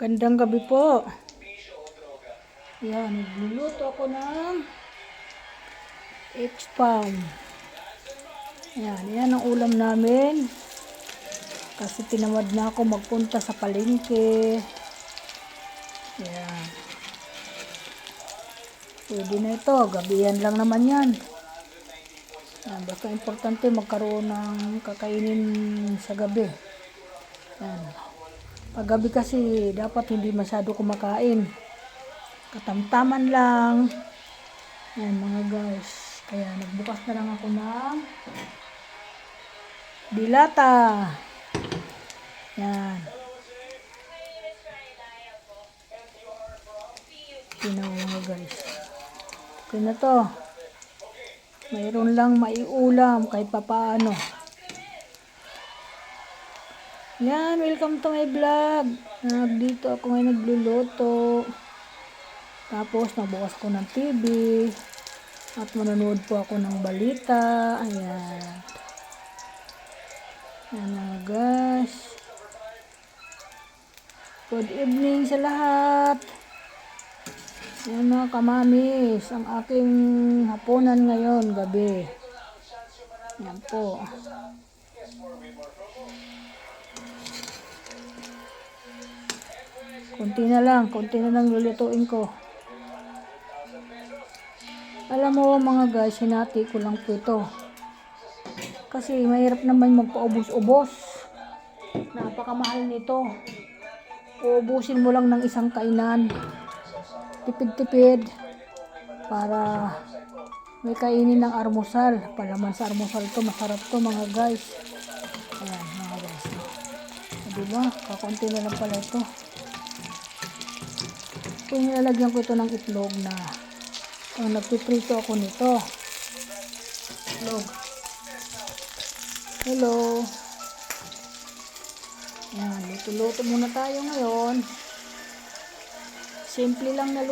Gandang gabi po. Yan, nagluluto ako ng egg spam. Yan ang ulam namin. Kasi tinamad na ako magpunta sa palengke. Yan. Pwede na ito. Gabihan lang naman yan. Yan, basta importante magkaroon ng kakainin sa gabi. Yan. Paggabi kasi dapat hindi masyado kumakain. Katamtaman lang. Yan mga guys. Kaya nagbukas na lang ako ng dilata. Yan. Sinaw mga guys. Okay na to. Mayroon lang maiulam kahit papaano. Yan, welcome to my vlog. Dito ako ngayon nagluluto. Tapos nagbukas ko ng TV. At manonood po ako ng balita. Ayan. Ayan mga guys. Good evening sa lahat. Ayan mga kamamis. Ang aking hapunan ngayon, gabi. Ayan po. Kunti na lang lulutuin ko. Alam mo mga guys, hinati ko lang po ito. Kasi mahirap naman magpaubos-ubos. Napakamahal nito. Uubusin mo lang ng isang kainan. Tipid-tipid. Para may kainin ng almusal. Palaman sa almusal to, masarap to mga guys. Ayan mga guys. Diba? Kakunti na lang pala ito. Kung nilalagyan ko ito ng itlog na nagpiprito ako nito. Itlog. Hello. Yan, luto-luto muna tayo ngayon. Simple lang na luto.